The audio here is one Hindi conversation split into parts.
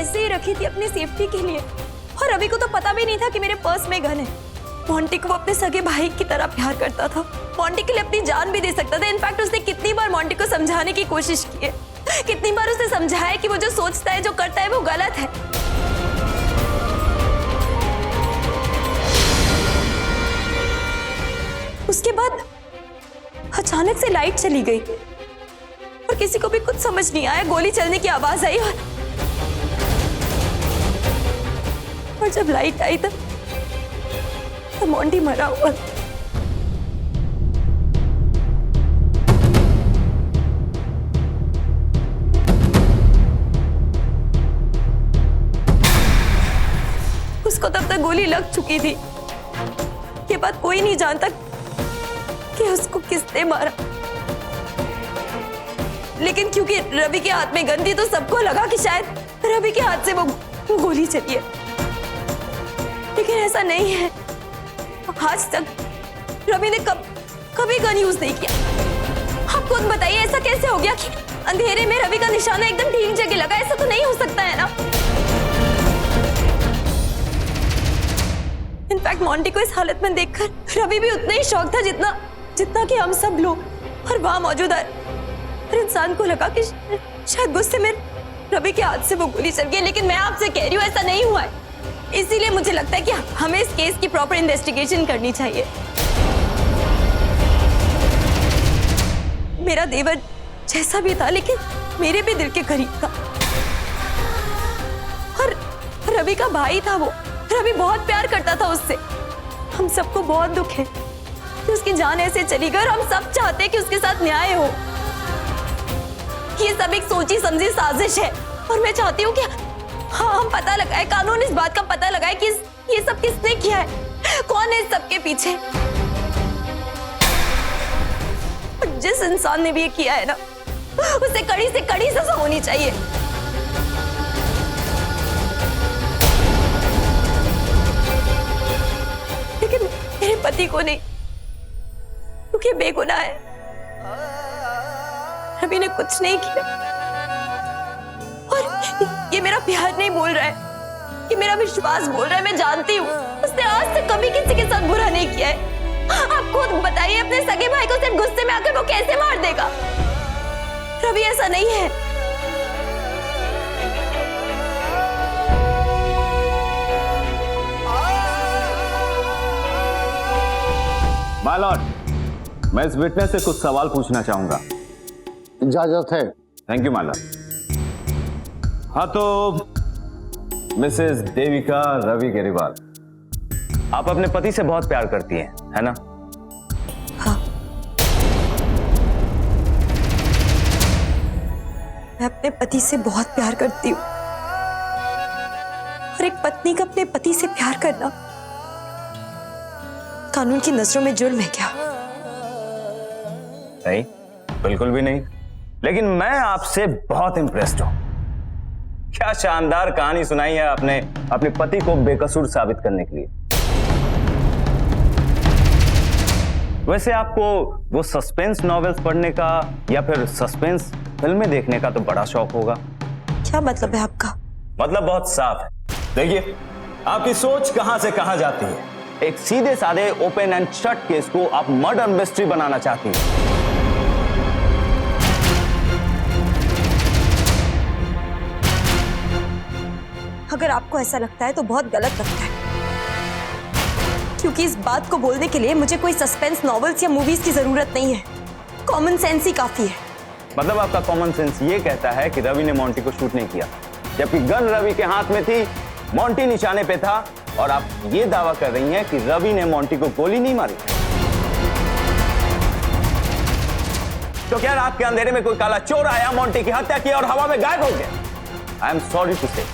ऐसे ही रखी थी अपनी सेफ्टी के लिए, और रवि को तो पता भी नहीं था कि मेरे पर्स में गन है। मोंटी को वो अपने सगे भाई की तरह प्यार करता था, मोंटी के लिए अपनी जान भी दे सकता था। इनफैक्ट उसने कितनी बार मोंटी को समझाने की कोशिश की है, कितनी बार उसे समझाया कि वो जो सोचता है, जो करता है, वो गलत है। उसके बाद अचानक से लाइट चली गई और किसी को भी कुछ समझ नहीं आया। गोली चलने की आवाज आई और जब लाइट आई तब मोंटी मरा हुआ। उसको तब तक गोली लग चुकी थी। ये बात कोई नहीं जानता कि उसको किसने मारा, लेकिन क्योंकि रवि के हाथ में गन थी तो सबको लगा कि शायद रवि के हाथ से वो गोली चली है, लेकिन ऐसा नहीं है। आज तक रवि ने कभी गन यूज नहीं किया। आप खुद बताइए ऐसा कैसे हो गया कि अंधेरे में रवि का निशाना एकदम ठीक जगह लगा? ऐसा तो नहीं हो सकता है ना। इनफैक्ट मोंटी को इस हालत में देखकर रवि भी उतना ही शौक था जितना कि हम सब लोग। और वहां मौजूद हर इंसान को लगा कि शायद गुस्से में रवि के हाथ से वो गोली चल गई, लेकिन मैं आपसे कह रही हूँ ऐसा नहीं हुआ है। इसीलिए मुझे लगता है कि हमें इस केस की प्रॉपर इन्वेस्टिगेशन करनी चाहिए। मेरा देवर जैसा भी था, लेकिन मेरे भी दिल के करीब था, और रवि का भाई था वो। रवि बहुत प्यार करता था उससे। हम सबको बहुत दुख है कि उसकी जान ऐसे चली गई, और हम सब चाहते हैं कि उसके साथ न्याय हो। ये सब एक सोची समझी साजिश है, और मैं चाहती हूँ कि हाँ, हम पता लगाए, कानून इस बात का पता लगाए कि ये सब किसने किया है, कौन है इस सब के पीछे। जिस इंसान ने भी ये किया है ना, उसे कड़ी से कड़ी सजा होनी चाहिए। लेकिन मेरे पति को नहीं, क्योंकि बेगुनाह है। रवि ने कुछ नहीं किया, और ये मेरा प्यार नहीं बोल रहा है, ये मेरा विश्वास बोल रहा है। मैं जानती हूँ उसने आज तक कभी किसी के साथ बुरा नहीं किया है। आप खुद बताइए, अपने सगे भाई को सिर्फ गुस्से में आकर वो कैसे मार देगा? रवि ऐसा नहीं है। माय लॉर्ड, मैं इस विटनेस से कुछ सवाल पूछना चाहूंगा। इजाजत है। Thank you my Lord. हाँ तो मिसेस देविका रवि गेरीवाल, आप अपने पति से बहुत प्यार करती हैं, है ना? हाँ, मैं अपने पति से बहुत प्यार करती हूँ, और एक पत्नी का अपने पति से प्यार करना कानून की नजरों में जुर्म है क्या? नहीं, बिल्कुल भी नहीं। लेकिन मैं आपसे बहुत इंप्रेस्ड हूं। क्या शानदार कहानी सुनाई है आपने अपने पति को बेकसूर साबित करने के लिए। वैसे आपको वो सस्पेंस नॉवेल्स पढ़ने का या फिर सस्पेंस फिल्में देखने का तो बड़ा शौक होगा। क्या मतलब है आपका? मतलब बहुत साफ है। देखिए, आपकी सोच कहां से कहां जाती है। एक सीधे साधे ओपन एंड शट केस को आप मर्डर मिस्ट्री बनाना चाहती हैं। अगर आपको ऐसा लगता है तो बहुत गलत लगता है, क्योंकि इस बात को बोलने के लिए मुझे कोई सस्पेंस नॉवेल्स या मूवीज की जरूरत नहीं है। कॉमन सेंस ही काफी है। मतलब आपका कॉमन सेंस ये कहता है कि रवि ने मोंटी को शूट नहीं किया, जबकि गन रवि के हाथ में थी, मोंटी निशाने पे था, और आप ये दावा कर रही हैं कि रवि ने मोंटी को गोली नहीं मारी। तो क्या रात के अंधेरे में कोई काला चोर आया, मोंटी की हत्या की और हवा में गायब हो गया? आई एम सॉरी टू से,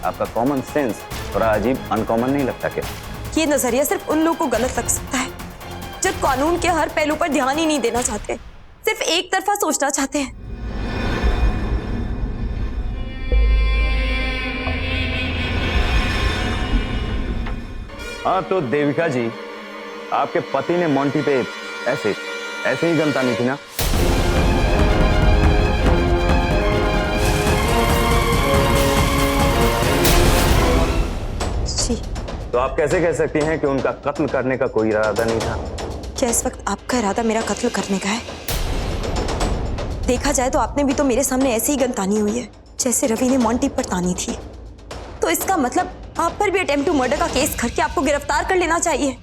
आपका कॉमन सेंस थोड़ा अजीब, अनकॉमन नहीं लगता क्या? ये नजरिया सिर्फ उन लोगों को गलत लग सकता है जो कानून के हर पहलू पर ध्यान ही नहीं देना चाहते, सिर्फ एक तरफा सोचना चाहते हैं। हाँ तो देविका जी, आपके पति ने मोंटी पे ऐसे ही गन तानी थी ना? तो आप कैसे कह सकती हैं कि उनका कत्ल करने का कोई इरादा नहीं था? क्या इस वक्त आपका इरादा मेरा कत्ल करने का है? देखा जाए तो आपने भी तो मेरे सामने ऐसी ही गन तानी हुई है जैसे रवि ने मोंटी पर तानी थी। तो इसका मतलब आप पर भी अटेम्प्ट टू मर्डर का केस करके आपको गिरफ्तार कर लेना चाहिए।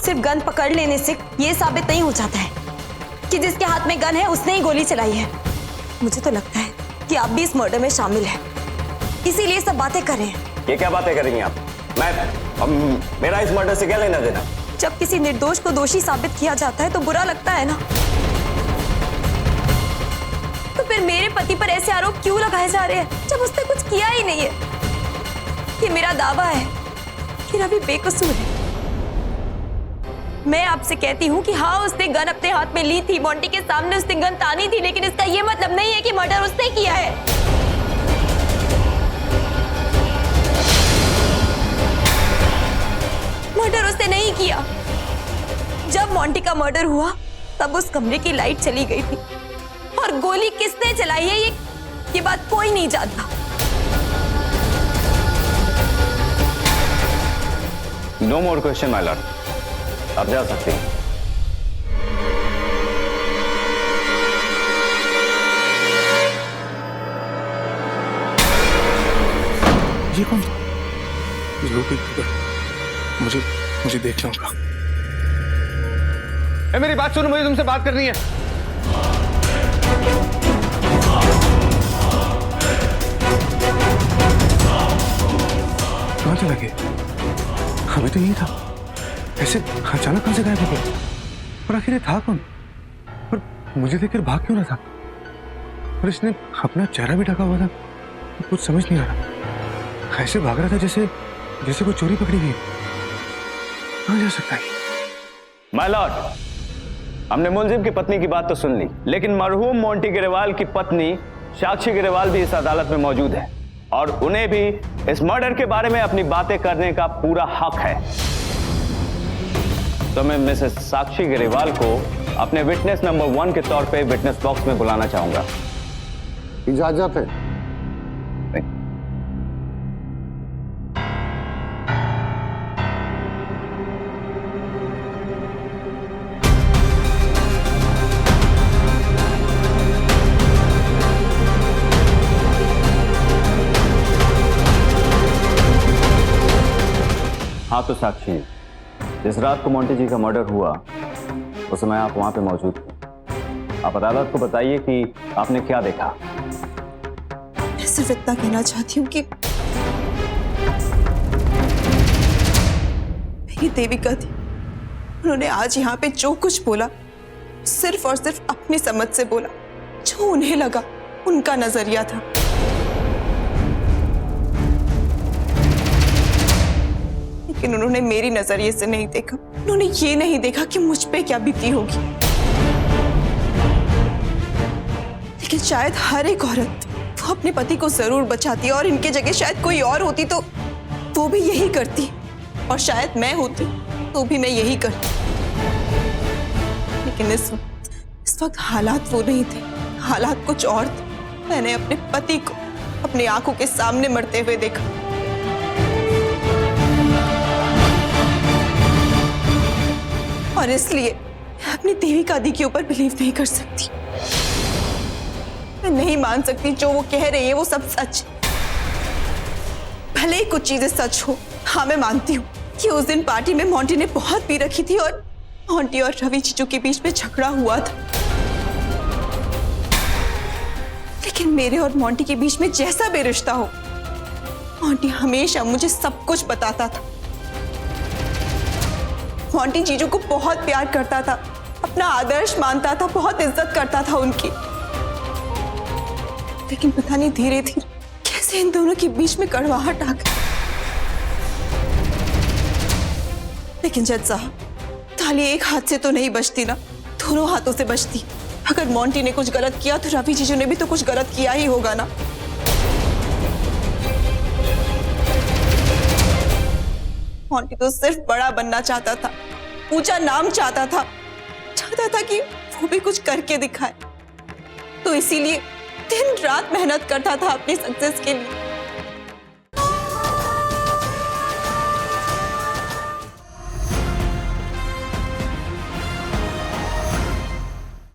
सिर्फ गन पकड़ लेने से यह साबित नहीं हो जाता है कि जिसके हाथ में गन है उसने ही गोली चलाई है। मुझे तो लगता है कि आप भी इस मर्डर में शामिल हैं, इसीलिए सब बातें कर रहे हैं। ये क्या बातें कर रही हैं आप? मेरा इस मर्डर से क्या लेना देना? जब किसी निर्दोष को दोषी साबित किया जाता है तो बुरा लगता है ना। तो फिर मेरे पति पर ऐसे आरोप क्यों लगाए जा रहे हैं जब उसने कुछ किया ही नहीं है? ये मेरा दावा है कि रवि बेकसूर है। मैं आपसे कहती हूँ कि हाँ, उसने गन अपने हाथ में ली थी, मोंटी के सामने उसने गन तानी थी, लेकिन इसका ये मतलब नहीं है कि मर्डर उसने किया है। मर्डर उसने नहीं किया। जब मोंटी का मर्डर हुआ तब उस कमरे की लाइट चली गई थी और गोली किसने चलाई है ये बात कोई नहीं जानता। No more question my lord, आप जा सकते हैं। ये कौन था? मुझे देखना होगा। मेरी बात सुनो, मुझे तुमसे बात करनी है। कहाँ चला गया? हमें तो यही था, ऐसे अचानक कहाँ से गायब हो गया? और आखिर ये था कौन? और मुझे देखकर भाग क्यों रहा था? और इसने अपना चेहरा भी ढका हुआ था, कुछ समझ नहीं आ रहा। ऐसे भाग रहा था जैसे कोई चोरी पकड़ी गई। कहाँ जा सकता है? माय लॉर्ड, हमने मुलजिम की पत्नी की बात तो सुन ली, लेकिन मरहूम मोंटी ग्रेवाल की पत्नी साक्षी ग्रेवाल भी इस अदालत में मौजूद है और उन्हें भी इस मर्डर के बारे में अपनी बातें करने का पूरा हक है। तो मैं मिसेस साक्षी ग्रेवाल को अपने विटनेस नंबर 1 के तौर पे विटनेस बॉक्स में बुलाना चाहूंगा। इजाजत है। हाँ तो साक्षी, जिस रात को मोंटी जी का मर्डर हुआ उस समय आप वहां पे मौजूद थे। आप अदालत को बताइए कि आपने क्या देखा। मैं सिर्फ इतना कहना चाहती हूँ कि मेरी देविका थी, उन्होंने आज यहाँ पे जो कुछ बोला सिर्फ और सिर्फ अपनी समझ से बोला, जो उन्हें लगा, उनका नजरिया था। लेकिन उन्होंने मेरी नजरिए से नहीं देखा। उन्होंने ये नहीं देखा कि मुझ पे क्या बीती होगी। लेकिन शायद हर एक औरत वो अपने पति को जरूर बचाती, और इनके जगह शायद कोई और होती तो वो भी यही करती, और शायद मैं होती तो भी मैं यही करती। लेकिन इस वक्त हालात वो नहीं थे, हालात कुछ और थे। मैंने अपने पति को अपनी आंखों के सामने मरते हुए देखा। और इसलिए मैं अपनी देविका दी के ऊपर बिलीव नहीं कर सकती। मैं नहीं मान सकती जो वो कह रही है वो सब सच। भले ही कुछ चीजें सच हो, हाँ मैं मानती हूँ कि उस दिन पार्टी में मोंटी ने बहुत पी रखी थी और मोंटी और रवि जीजू के बीच में झगड़ा हुआ था। लेकिन मेरे और मोंटी के बीच में जैसा भी रिश्ता हो, मोंटी हमेशा मुझे सब कुछ बताता था। मोंटी जीजू को बहुत प्यार करता था, अपना आदर्श मानता था, बहुत इज्जत करता था उनकी। लेकिन पता नहीं धीरे धीरे कैसे इन दोनों के बीच में कड़वाहट आ गई। लेकिन जज साहब, ताली एक हाथ से तो नहीं बजती ना, दोनों हाथों से बजती। अगर मोंटी ने कुछ गलत किया तो रवि जीजू ने भी तो कुछ गलत किया ही होगा ना। मोंटी तो सिर्फ बड़ा बनना चाहता था, ऊंचा नाम चाहता था कि वो भी कुछ करके दिखाए। तो इसीलिए दिन रात मेहनत करता था अपनी सक्सेस के लिए।